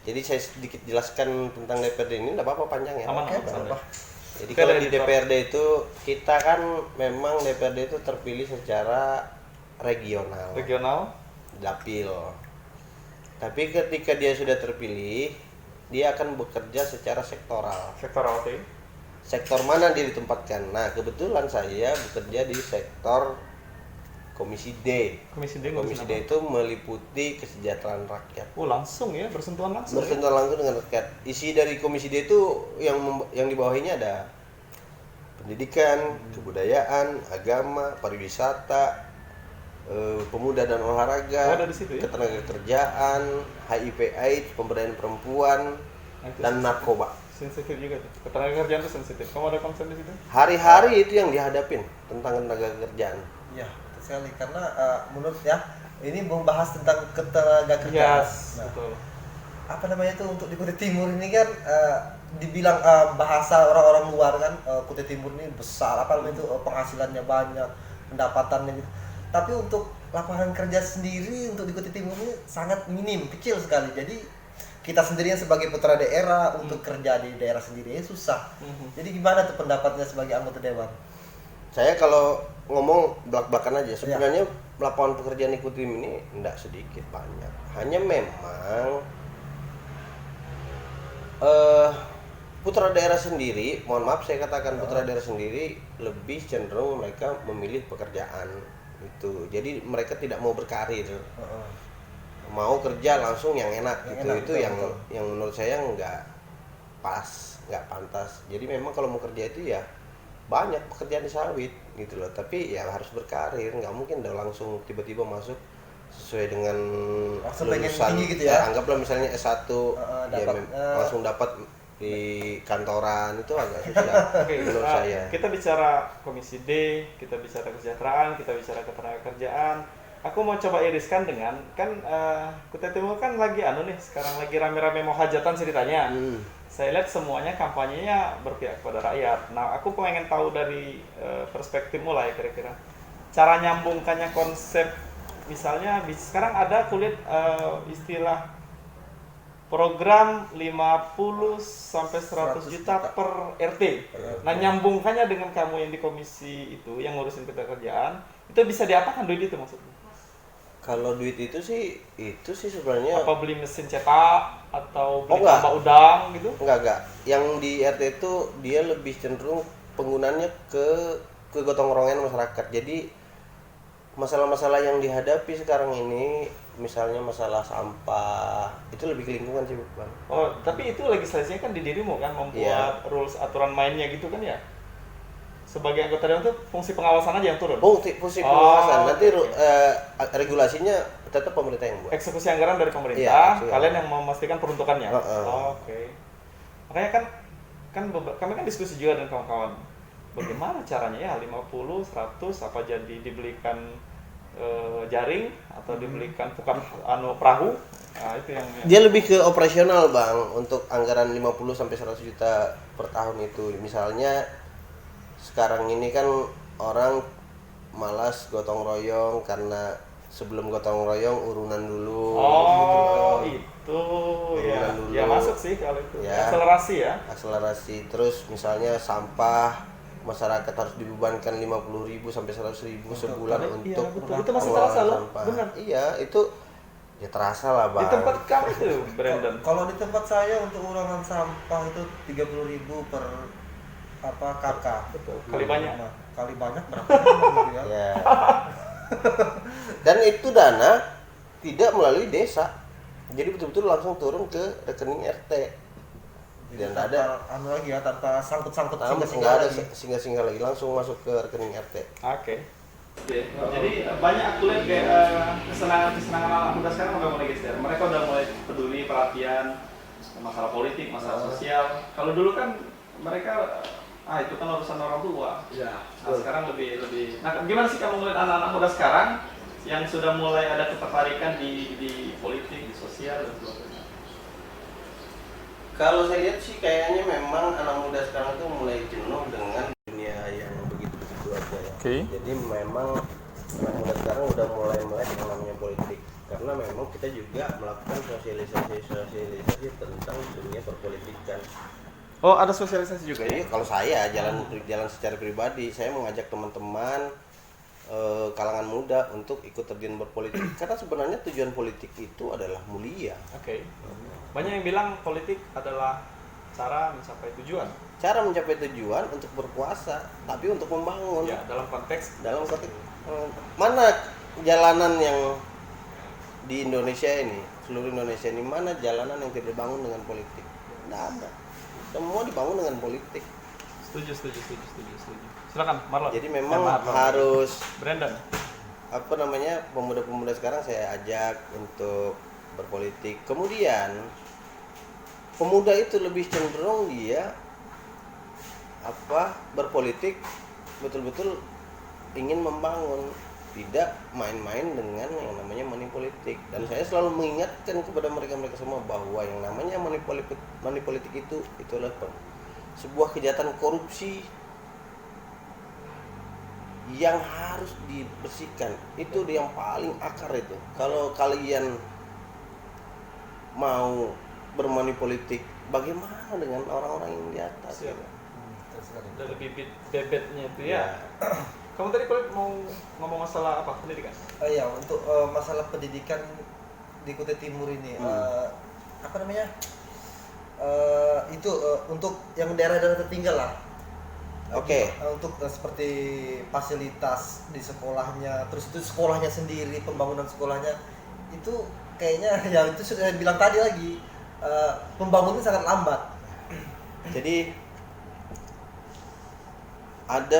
Jadi saya sedikit jelaskan tentang DPRD ini, enggak apa-apa panjang ya. Aman, Oke, aman, santai. apa? Jadi Oke, kalau dari di DPRD itu kita kan memang DPRD itu terpilih secara regional, Regional. dapil. Tapi ketika dia sudah terpilih, dia akan bekerja secara sektoral. Sektoral, oke. Sektor mana dia ditempatkan? Nah, kebetulan saya bekerja di sektor Komisi D. Komisi D, Komisi D itu meliputi kesejahteraan rakyat. Oh, langsung ya, bersentuhan langsung. Ya? Bersentuhan langsung dengan rakyat. Isi dari Komisi D itu yang di bawahnya ada pendidikan, kebudayaan, agama, pariwisata, pemuda dan olahraga, Oh, ada di situ ya? ketenagakerjaan, HIV/AIDS, pemberdayaan perempuan, Nah, itu dan narkoba. sensitif juga tuh. Ketenagakerjaan tuh sensitif. Kamu ada concern di situ? Hari-hari itu yang dihadapin tentang tenaga kerjaan. Ya, betul sekali karena menurut ya ini membahas tentang ketenagakerjaan. Yes, Nah, betul. apa namanya itu untuk di Kutai Timur ini kan dibilang bahasa orang-orang luar kan Kutai Timur ini besar, apa namanya itu penghasilannya banyak, pendapatannya gitu. Tapi untuk lapangan kerja sendiri untuk di Kutai Timur ini sangat minim, kecil sekali. Jadi kita sendiri yang sebagai putra daerah untuk kerja di daerah sendiri susah. Jadi gimana tuh pendapatnya sebagai anggota dewan? Saya kalau ngomong belak-belakan aja, sebenarnya lapangan pekerjaan di Kutai ini enggak sedikit, banyak. Hanya memang putra daerah sendiri, mohon maaf saya katakan putra daerah sendiri lebih cenderung mereka memilih pekerjaan Itu. Jadi mereka tidak mau berkarir. Heeh. Mau kerja langsung yang enak Yang gitu. enak, Itu betul, yang betul. yang menurut saya nggak pas, nggak pantas. Jadi memang kalau mau kerja itu ya banyak pekerjaan di sawit gitu loh. Tapi ya harus berkarir, nggak mungkin udah langsung tiba-tiba masuk sesuai dengan Langsung pengen lulusan. tinggi gitu ya? Anggaplah misalnya S1 ya dapat, langsung dapat di kantoran, itu agak susah Oke, menurut saya. kita bicara komisi D, kita bicara kesejahteraan, kita bicara ketenagakerjaan. Aku mau coba iriskan dengan kan Kutai Timur kan lagi sekarang lagi rame-rame mau hajatan ceritanya. Saya lihat semuanya kampanyenya berpihak kepada rakyat. Nah, aku pengen tahu dari perspektifmu lah ya kira-kira. Cara nyambungkannya konsep, misalnya sekarang ada kulit istilah program 50 sampai 100 juta per RT. Nah, nyambungkannya dengan kamu yang di komisi itu yang ngurusin ketenagakerjaan, itu bisa diapakan duit itu maksudnya? Kalau duit itu sih sebenarnya Apa beli mesin cetak atau beli enggak. tambah udang gitu? enggak. Yang di RT itu dia lebih cenderung penggunaannya ke gotong royongan masyarakat. Jadi masalah-masalah yang dihadapi sekarang ini, misalnya masalah sampah, itu lebih ke lingkungan sih, Bang. Oh, tapi itu legislasinya kan di dirimu kan membuat Iya. rules aturan mainnya gitu kan ya? Sebagai anggota dewan itu fungsi pengawasan aja yang turun. Fungsi Oh, pengawasan. Nanti oke. regulasinya tetap pemerintah yang buat. Eksekusi anggaran dari pemerintah, Iya, kalian yang memastikan peruntukannya. Heeh. Oh, oke. Makanya kami kan diskusi juga dengan kawan-kawan. Bagaimana caranya ya 50, 100 apa jadi dibelikan jaring atau dibelikan bukan perahu. Nah, itu yang Dia lebih ke operasional, Bang, untuk anggaran 50 sampai 100 juta per tahun itu. Misalnya sekarang ini kan orang malas gotong royong karena sebelum gotong royong urunan dulu. Oh, gitu. itu ya. Urunan dulu. Ya masuk sih kalau itu. Ya. Akselerasi ya. Akselerasi. Terus misalnya sampah, masyarakat harus dibebankan 50.000 sampai 100.000 sebulan Iya, untuk betul. Itu masih pengelolaan terasa loh. sampah. Benar. Iya, itu ya terasa lah, Di Bang. tempat kamu itu, Brandon. Kalau di tempat saya untuk urangan sampah itu 30.000 per kakak. Betul. Kali banyak. Nah, kali banyak berapa gitu ya? Ya. Dan itu dana tidak melalui desa. Jadi betul-betul langsung turun ke rekening RT. Jadi Dan tanpa ada lagi ya, tanpa sangkut-sangkut nggak ada singgah-singgah lagi, langsung masuk ke rekening RT. Oke. Jadi banyak aku lihat kayak kesenangan anak muda sekarang udah mulai geser. Mereka udah mulai peduli, perhatian masalah politik, masalah sosial. Kalau dulu kan mereka itu kan urusan orang tua. Ya. Nah, sekarang lebih. Nah, gimana sih kamu melihat anak-anak muda sekarang yang sudah mulai ada ketertarikan di politik, di sosial dan sebagainya? Kalau saya lihat sih kayaknya memang anak muda sekarang tuh mulai jenuh dengan dunia yang begitu-begitu aja ya. Oke. Jadi memang anak muda sekarang udah mulai melek yang namanya politik. Karena memang kita juga melakukan sosialisasi tentang dunia perpolitikan. Oh, ada sosialisasi juga ya? Jadi kalau saya jalan secara pribadi, saya mengajak teman-teman kalangan muda untuk ikut terjun berpolitik. Karena sebenarnya tujuan politik itu adalah mulia. Oke. Banyak yang bilang politik adalah cara mencapai tujuan. Cara mencapai tujuan untuk berkuasa, tapi untuk membangun. Ya, dalam konteks Mana jalanan yang di Indonesia ini, seluruh Indonesia ini, mana jalanan yang tidak dibangun dengan politik? Tidak ada. Semua dibangun dengan politik. Setuju. Silakan, Marlon. Jadi memang Marlon. harus Brandon. pemuda-pemuda sekarang saya ajak untuk berpolitik. Kemudian pemuda itu lebih cenderung dia berpolitik betul-betul ingin membangun, tidak main-main dengan yang namanya money politik. Dan saya selalu mengingatkan kepada mereka semua bahwa yang namanya money politik itu adalah sebuah kejahatan korupsi yang harus dibersihkan. Itu yang paling akar itu. Kalau kalian mau bermoney politik, bagaimana dengan orang-orang yang di atas? Siap. Gitu? Dari bibit bebetnya itu ya. Kamu tadi mau ngomong masalah apa? Pendidikan? Iya, untuk masalah pendidikan di Kutai Timur ini, untuk yang daerah-daerah tertinggal lah, Oke. Untuk seperti fasilitas di sekolahnya, terus itu sekolahnya sendiri, pembangunan sekolahnya itu kayaknya ya itu sudah saya bilang tadi lagi, pembangunan sangat lambat. Jadi ada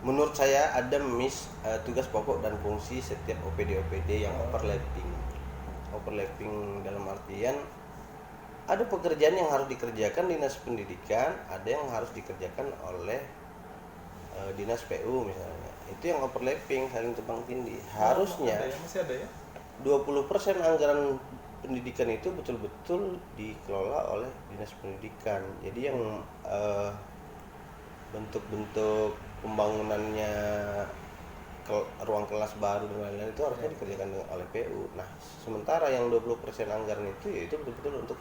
menurut saya ada tugas pokok dan fungsi setiap OPD yang overlapping dalam artian ada pekerjaan yang harus dikerjakan dinas pendidikan, ada yang harus dikerjakan oleh dinas PU misalnya. Itu yang overlapping, saling tumpang tindih. Harusnya Masih ada ya? 20% anggaran pendidikan itu betul-betul dikelola oleh dinas pendidikan. Jadi yang bentuk-bentuk pembangunannya ruang kelas baru dan lain-lain itu harusnya dikerjakan oleh PU. Nah, sementara yang 20% anggaran itu ya itu betul-betul untuk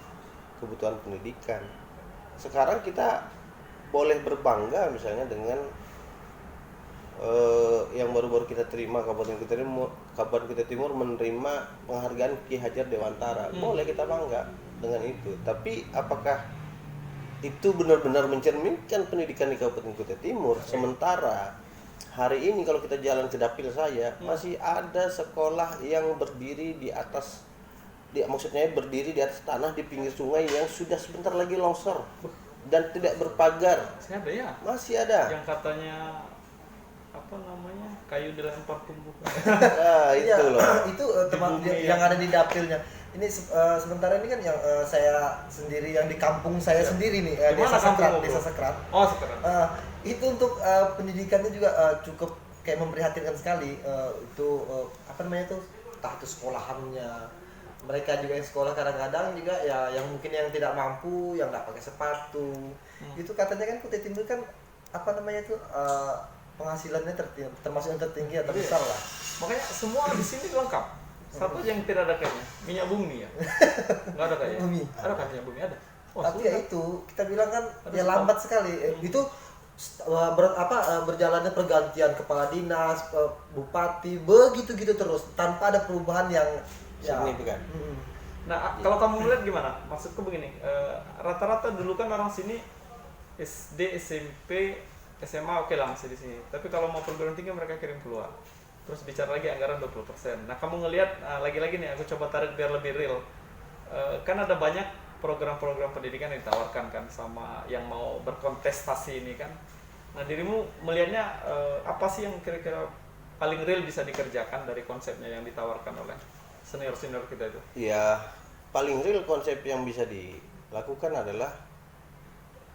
kebutuhan pendidikan. Sekarang kita boleh berbangga misalnya dengan yang baru-baru kita terima, Kabupaten Kutai Timur menerima penghargaan Ki Hajar Dewantara. Boleh kita bangga dengan itu. Tapi apakah itu benar-benar mencerminkan pendidikan di Kabupaten Kutai Timur? Sementara hari ini kalau kita jalan ke dapil saya, masih ada sekolah yang berdiri di atas berdiri di atas tanah di pinggir sungai yang sudah sebentar lagi longsor dan tidak berpagar. Masih ada ya? Masih ada. Yang katanya apa namanya, kayu dilempar tumbukan. Nah, itu Iya, loh. itu teman yang ada di dapilnya. Ini sementara ini kan yang saya sendiri yang di kampung saya sendiri nih, Di mana kampungmu, Desa Bro? Sekrat. Oh, sekarang. Itu untuk pendidikannya juga cukup kayak memprihatinkan sekali. Itu apa namanya tuh, entah itu sekolahannya. Mereka juga yang sekolah kadang-kadang juga ya yang mungkin yang tidak mampu, yang nggak pakai sepatu. Itu katanya kan Kutai Timur kan apa namanya tuh penghasilannya termasuk yang tertinggi atau terbesar lah. Makanya semua di sini lengkap. Satu yang tidak ada kayaknya, minyak bumi ya. Nggak ada kayaknya. Bumi. Ada kan minyak bumi ada. Oh, Tapi sudah. ya itu kita bilang kan Ada ya stop. lambat sekali. Itu berjalannya pergantian kepala dinas, bupati, begitu-gitu terus tanpa ada perubahan yang Signifikan. Nah, kalau kamu melihat gimana? Maksudku begini, rata-rata dulu kan orang sini SD, SMP, SMA oke lah masih di sini. Tapi kalau mau perguruan tinggi mereka kirim keluar. Terus bicara lagi anggaran 20%. Nah, kamu ngelihat lagi-lagi nih aku coba tarik biar lebih real. Kan ada banyak program-program pendidikan yang ditawarkan kan sama yang mau berkontestasi ini kan. Nah, dirimu melihatnya apa sih yang kira-kira paling real bisa dikerjakan dari konsepnya yang ditawarkan oleh senior-senior kita itu? Ya, paling real konsep yang bisa dilakukan adalah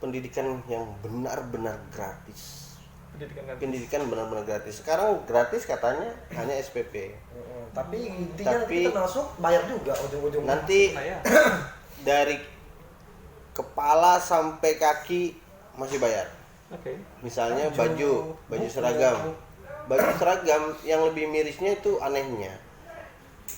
pendidikan yang benar-benar gratis. Pendidikan benar-benar gratis. Sekarang gratis katanya hanya SPP. tapi intinya Tapi- kita masuk bayar juga ujung-ujungnya. Nanti Nah, ya. dari kepala sampai kaki masih bayar. Oke. Misalnya baju seragam. Baju seragam yang lebih mirisnya itu anehnya.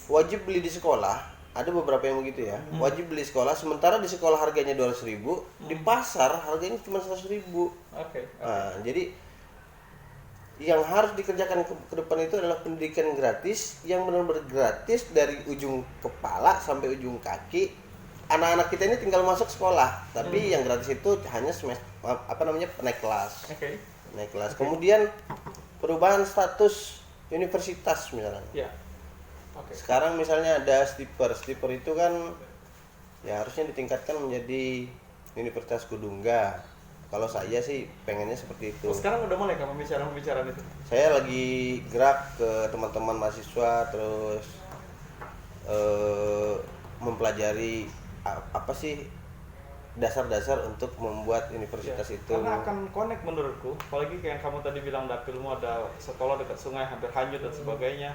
Wajib beli di sekolah, ada beberapa yang begitu ya. Wajib beli sekolah, sementara di sekolah harganya 200.000, di pasar harganya cuma 100.000. Oke. Nah, jadi yang harus dikerjakan ke depan itu adalah pendidikan gratis yang benar-benar gratis dari ujung kepala sampai ujung kaki. Anak-anak kita ini tinggal masuk sekolah, tapi yang gratis itu hanya naik kelas. Oke. Naik kelas. Kemudian perubahan status universitas misalnya. Ya. Oke. Sekarang misalnya ada stiper itu kan ya harusnya ditingkatkan menjadi Universitas Kudungga. Kalau saya sih pengennya seperti itu. Oh, sekarang udah mulai kamu pembicaraan itu? Saya lagi gerak ke teman-teman mahasiswa terus mempelajari apa sih dasar-dasar untuk membuat universitas itu. Karena akan connect menurutku, apalagi kayak yang kamu tadi bilang dapilmu ada sekolah dekat sungai hampir hanyut dan sebagainya.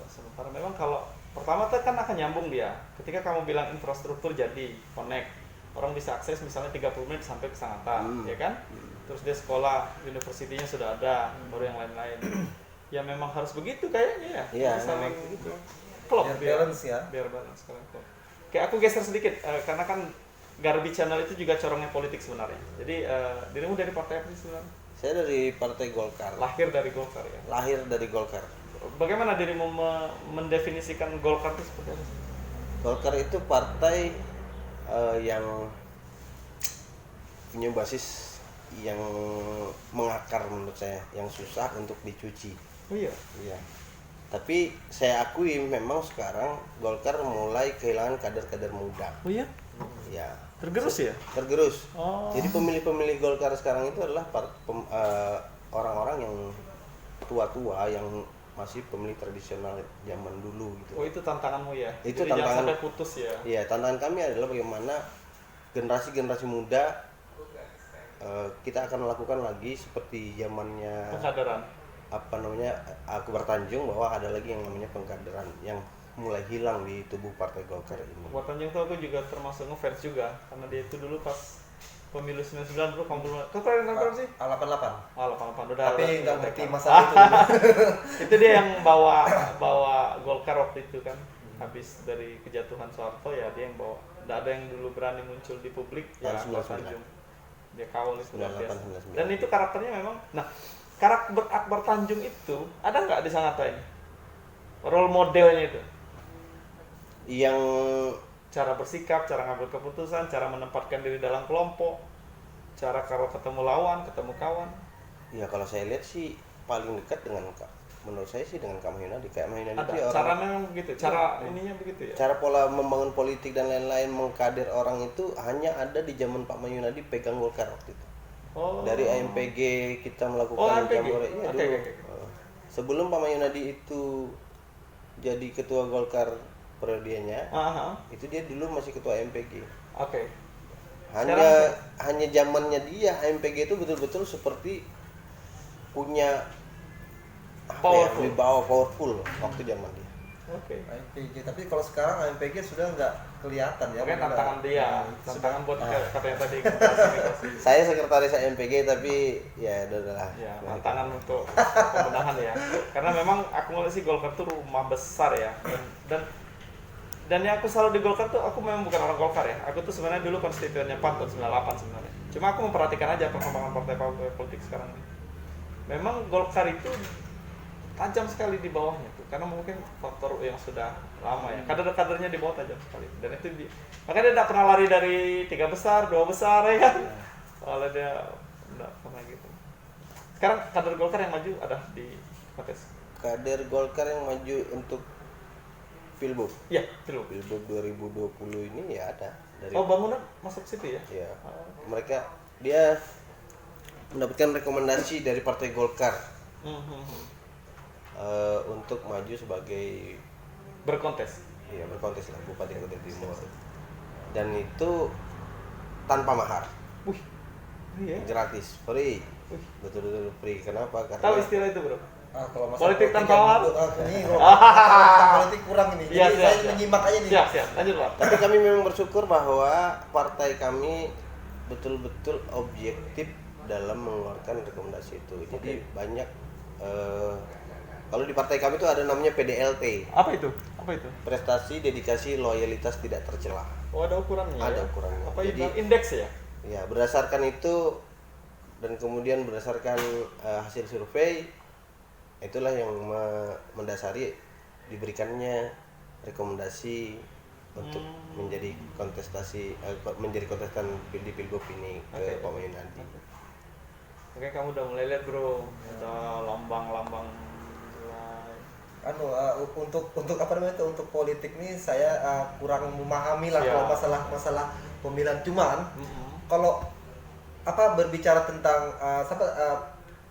Sementara memang kalau pertama tuh kan akan nyambung dia. Ketika kamu bilang infrastruktur jadi connect, orang bisa akses misalnya 30 menit sampai ke Sangatta, ya kan? Terus dia sekolah, universitinya sudah ada, baru yang lain-lain. Ya memang harus begitu kayaknya ya. Iya, Bisa memang saling begitu. klop Biar balance ya. Biar balance sekarang klop. Kayak aku geser sedikit karena kan Garbi Channel itu juga corongnya politik sebenarnya. Jadi dirimu dari partai apa sih sebenarnya? Saya dari Partai Golkar. Lahir dari Golkar ya. Lahir dari Golkar. Bagaimana dirimu mendefinisikan Golkar itu seperti apa? Golkar itu partai yang punya basis yang mengakar menurut saya, yang susah untuk dicuci. Oh iya. Iya. Tapi saya akui memang sekarang Golkar mulai kehilangan kader-kader muda. Oh iya. Ya. Tergerus ya? Tergerus. Oh. Jadi pemilih-pemilih Golkar sekarang itu adalah orang-orang yang tua-tua yang masih pemilih tradisional zaman dulu gitu. Oh itu tantanganmu ya? Itu Jadi jangan tantangan. sampai putus ya? Iya, tantangan kami adalah bagaimana generasi-generasi muda kita akan melakukan lagi seperti zamannya Pengkaderan. Akbar Tanjung, bahwa ada lagi yang namanya pengkaderan yang mulai hilang di tubuh Partai Golkar ini. Buat Tanjung tuh aku juga termasuk ngefans juga karena dia itu dulu pas pemilu 99 dulu kamu belum. Kau keren berapa sih? 88. Ah 88 udah. Tapi udah nggak TK. ngerti masa itu. Itu dia yang bawa Golkar waktu itu kan. Habis dari kejatuhan Soeharto ya dia yang bawa. Nggak ada yang dulu berani muncul di publik ya Tahun Akbar 99. Tanjung. Dia kawal itu luar 98, biasa. 99. Dan itu karakternya memang. Nah karakter Akbar Tanjung itu ada nggak di Sangatta ini? Role modelnya itu? Yang Cara bersikap, cara ngambil keputusan, cara menempatkan diri dalam kelompok, cara kalau ketemu lawan, ketemu kawan. ya kalau saya lihat sih paling dekat dengan menurut saya sih dengan Kak Mahyunadi. Kak Mahyunadi Ada itu cara orang, memang begitu, cara ininya begitu ya. cara pola membangun politik dan lain-lain, mengkader orang itu hanya ada di zaman Pak Mahyunadi pegang Golkar waktu itu. Oh. Dari AMPG kita Oh, melakukan AMPG. jambore iya Oke, dulu. oke, Sebelum Pak Mahyunadi itu jadi ketua Golkar periodenya, Aha. itu dia dulu masih ketua AMPG. Oke. Hanya zamannya dia AMPG itu betul-betul seperti punya Powerful. wibawa powerful waktu zaman dia. Oke. AMPG, tapi kalau sekarang AMPG sudah nggak kelihatan ya. Makanya tantangan dia, tantangan buat katanya tadi migrasi. Saya sekretaris AMPG tapi ya udahlah. Ya, tantangan untuk pembenahan ya. Karena memang aku ngeliat sih Golkar tuh rumah besar ya. Dan yang aku selalu di Golkar tuh, aku memang bukan orang Golkar ya. Aku tuh sebenarnya dulu konstituennya PAN tahun 98 sebenarnya. Cuma aku memperhatikan aja perkembangan partai politik sekarang ini. Memang Golkar itu tajam sekali di bawahnya tuh, karena mungkin faktor yang sudah lama ya. Kader-kadernya di bawah tajam sekali. Dan itu makanya dia tidak pernah lari dari 3 besar, 2 besar ya kan. Soalnya dia tidak pernah gitu. Sekarang kader Golkar yang maju ada di kontes. Kader Golkar yang maju untuk Pilbub. Iya, dulu. Pilbub 2020 ini ya ada dari Bangunan masuk situ ya? ya. Mereka dia mendapatkan rekomendasi dari Partai Golkar untuk maju sebagai Berkontes. ya berkontes lah Bupati Kutai Timur. Dan itu tanpa mahar, Wih. Iya. gratis, free. Wih. Betul-betul free. Kenapa? Tahu Karena istilah itu, Bro? Kalau Politik tanpa yang mahar? ini kalau politik kurang ini. Iya, Jadi siap, saya siap. menyimak aja nih. Siap. Lanjut, Pak. tapi kami memang bersyukur bahwa partai kami betul-betul objektif dalam mengeluarkan rekomendasi itu. Jadi banyak kalau di partai kami itu ada namanya PDLT, Apa itu? Apa itu? prestasi, dedikasi, loyalitas tidak tercela. Oh, ada ukurannya. Ada ya? ukurannya. Apa Jadi itu? Indeks ya? ya berdasarkan itu dan kemudian berdasarkan hasil survei, itulah yang mendasari diberikannya rekomendasi untuk menjadi menjadi kontestan di Pilgub ini ke Oke. Pak Mahyunadi. Oke, kamu udah mulai lihat, Bro. Udah lambang-lambang mulai. Untuk apa namanya itu, untuk politik nih saya kurang memahami lah Siap. kalau masalah pemilihan. Cuman kalau berbicara tentang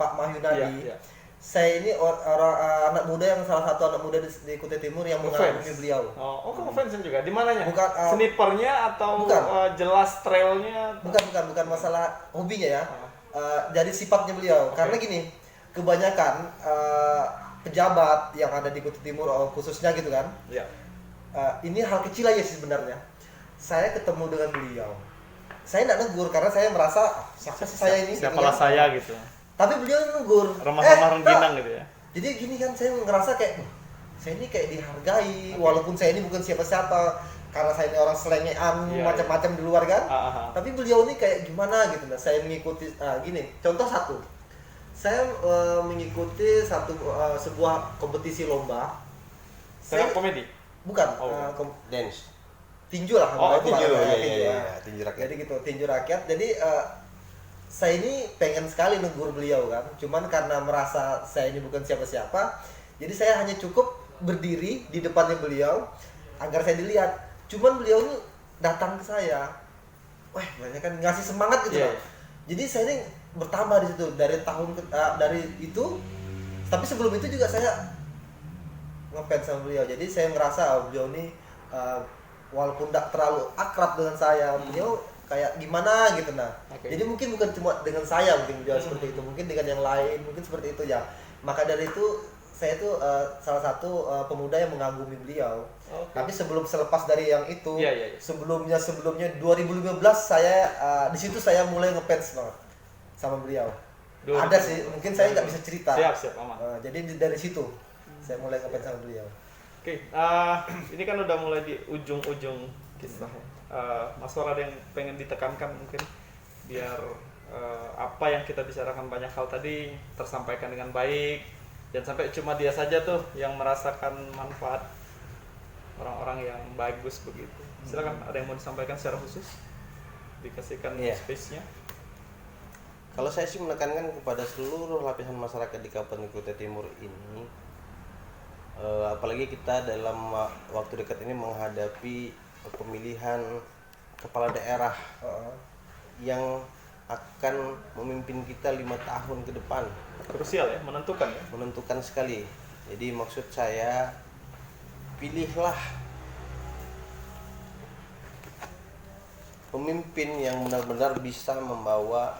Pak Mahyunadi, Iya. saya ini anak muda yang salah satu anak muda di Kutai Timur yang mengagumi Ngefans. beliau. Oh, kamu fansnya juga? Di mananya? Bukan, Snipernya atau bukan. jelas trailnya? Bukan masalah hobinya ya. Jadi sifatnya beliau. Karena gini, kebanyakan pejabat yang ada di Kutai Timur khususnya gitu kan. Iya. Ini hal kecil aja sih sebenarnya. Saya ketemu dengan beliau. Saya tidak negur karena saya merasa siapa sih saya ini? Siapalah gitu kan. saya gitu. Tapi beliau negur. Remah-remah rengginang gitu ya. Jadi gini kan saya ngerasa kayak saya ini kayak dihargai walaupun saya ini bukan siapa-siapa karena saya ini orang selengean Iya, macam-macam di luar kan. Tapi beliau ini kayak gimana gitu. Nah, saya mengikuti gini. Contoh satu. Saya mengikuti sebuah kompetisi lomba. Stand up komedi? Bukan, Oh, Dance. tinju lah. Oh, itu tinju, lah, iya, tinju rakyat. Jadi gitu, tinju rakyat. Jadi saya ini pengen sekali negur beliau kan, cuman karena merasa saya ini bukan siapa-siapa, jadi saya hanya cukup berdiri di depannya beliau agar saya dilihat. Cuman beliau ini datang ke saya, wah banyak kan ngasih semangat gitu Iya, loh. Jadi saya ini bertambah di situ dari dari itu, tapi sebelum itu juga saya ngefans sama beliau. Jadi saya ngerasa beliau ini walaupun tidak terlalu akrab dengan saya, beliau kayak gimana gitu nah. Oke. Jadi mungkin bukan cuma dengan saya mungkin beliau seperti itu, mungkin dengan yang lain mungkin seperti itu ya. Maka dari itu saya tuh salah satu pemuda yang mengagumi beliau. Oke. Tapi selepas dari yang itu, Iya, iya, iya. sebelumnya 2015 saya di situ saya mulai ngefans banget sama beliau. 2015. Ada sih, mungkin saya nggak bisa cerita. Siap, aman. Jadi dari situ saya mulai ngefans sama beliau. Oke, ini kan udah mulai di ujung-ujung kisah. Mas War ada yang pengen ditekankan mungkin biar apa yang kita bicarakan banyak hal tadi tersampaikan dengan baik, jangan sampai cuma dia saja tuh yang merasakan manfaat orang-orang yang bagus begitu. Silakan, ada yang mau disampaikan secara khusus, dikasihkan Iya. space-nya. Kalau saya sih menekankan kepada seluruh lapisan masyarakat di Kabupaten Kutai Timur ini, apalagi kita dalam waktu dekat ini menghadapi pemilihan kepala daerah yang akan memimpin kita 5 tahun ke depan. Krusial ya, menentukan ya. Menentukan sekali. Jadi maksud saya, pilihlah pemimpin yang benar-benar bisa membawa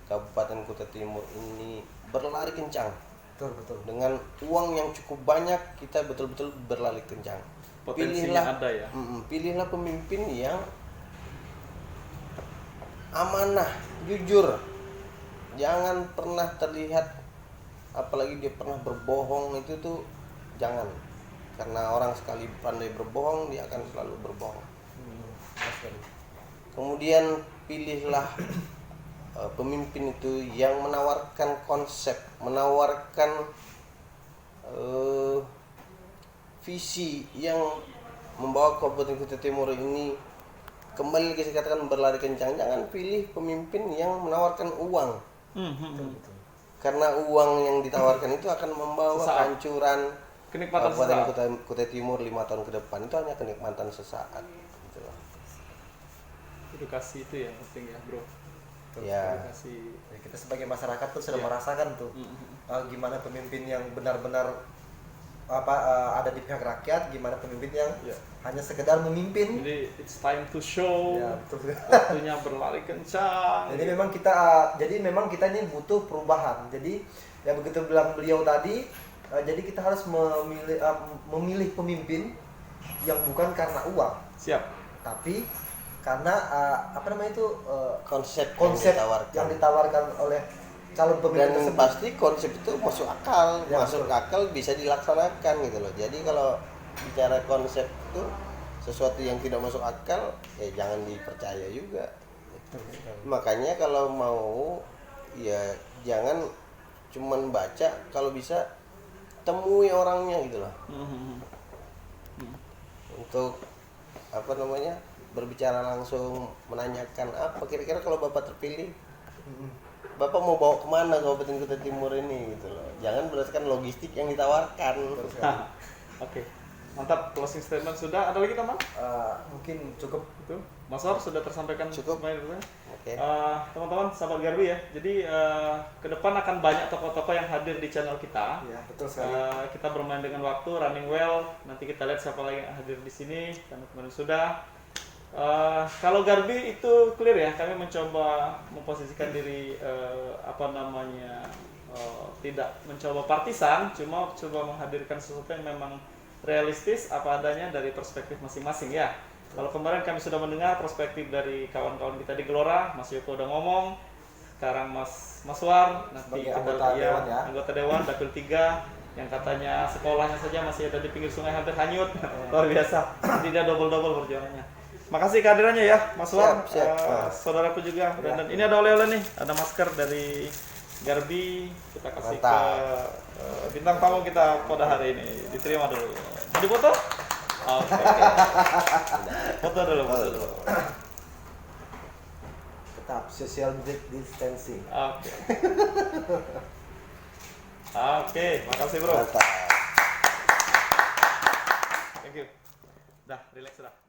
Kabupaten Kutai Timur ini berlari kencang. Betul. Dengan uang yang cukup banyak, kita betul-betul berlari kencang. Potensinya ada ya. Pilihlah pemimpin yang amanah, jujur. Jangan pernah terlihat, apalagi dia pernah berbohong, itu tuh jangan. Karena orang sekali pandai berbohong, dia akan selalu berbohong. Kemudian pilihlah pemimpin itu yang menawarkan konsep, menawarkan visi yang membawa Kabupaten Kutai Timur ini kembali lagi saya katakan berlari kencang. Jangan pilih pemimpin yang menawarkan uang, karena uang yang ditawarkan itu akan membawa Sesaat. kehancuran Kenikmatan Kabupaten sesaat. Kutai Timur 5 tahun ke depan. Itu hanya kenikmatan sesaat gitu loh. Edukasi itu yang penting ya, bro. Ya. Edukasi. Ya, kita sebagai masyarakat tuh sudah Iya. merasakan tuh gimana pemimpin yang benar-benar ada di pihak rakyat, gimana pemimpin yang Iya. hanya sekedar memimpin. Jadi it's time to show. Ya, betul. Waktunya berlari kencang. Jadi memang kita ini butuh perubahan. Jadi ya begitu bilang beliau tadi, jadi kita harus memilih pemimpin yang bukan karena uang, Siap. tapi karena Konsep, konsep yang yang ditawarkan oleh calon pemimpin dan tersebut. pasti konsep itu masuk akal, Ya, masuk betul. akal bisa dilaksanakan gitu loh. Jadi kalau bicara konsep itu sesuatu yang tidak masuk akal, ya jangan dipercaya juga. Makanya kalau mau, ya jangan cuman baca, kalau bisa temui orangnya gitu loh. Untuk berbicara langsung, menanyakan apa kira-kira kalau Bapak terpilih, Bapak mau bawa kemana Kabupaten Kutai Timur ini gitu loh. Jangan berdasarkan logistik yang ditawarkan. Oke. Mantap, closing statement sudah. Ada lagi teman? Mungkin cukup. Itu. Mas Or sudah tersampaikan Cukup. semuanya. Oke. Teman-teman, sahabat Garbi ya. Jadi ke depan akan banyak tokoh-tokoh yang hadir di channel kita. Ya, betul sekali. Kita bermain dengan waktu, running well. Nanti kita lihat siapa lagi yang hadir di sini. Karena kemarin sudah. Kalau Garbi itu clear ya, kami mencoba memposisikan diri tidak mencoba partisan, cuma coba menghadirkan sesuatu yang memang realistis apa adanya dari perspektif masing-masing ya. Kalau kemarin kami sudah mendengar perspektif dari kawan-kawan kita di Gelora, Mas Yoko udah ngomong, sekarang Mas War, nanti Sebagai kita anggota dewan ya. anggota dewan Dapil 3 yang katanya sekolahnya saja masih ada di pinggir sungai hampir hanyut, luar biasa. Jadi dia double perjuangannya. Makasih kehadirannya ya, Mas War. Siap. Saudaraku juga. Dan ini ada oleh-oleh nih, ada masker dari Garbi. Kita kasih Mantap. ke bintang tamu kita pada hari ini. Diterima dulu. Mau dipoto? Oke. Foto dulu. Tetap social distancing. Oke. Oke, makasih bro. Mantap. Thank you. Dah, relax dah.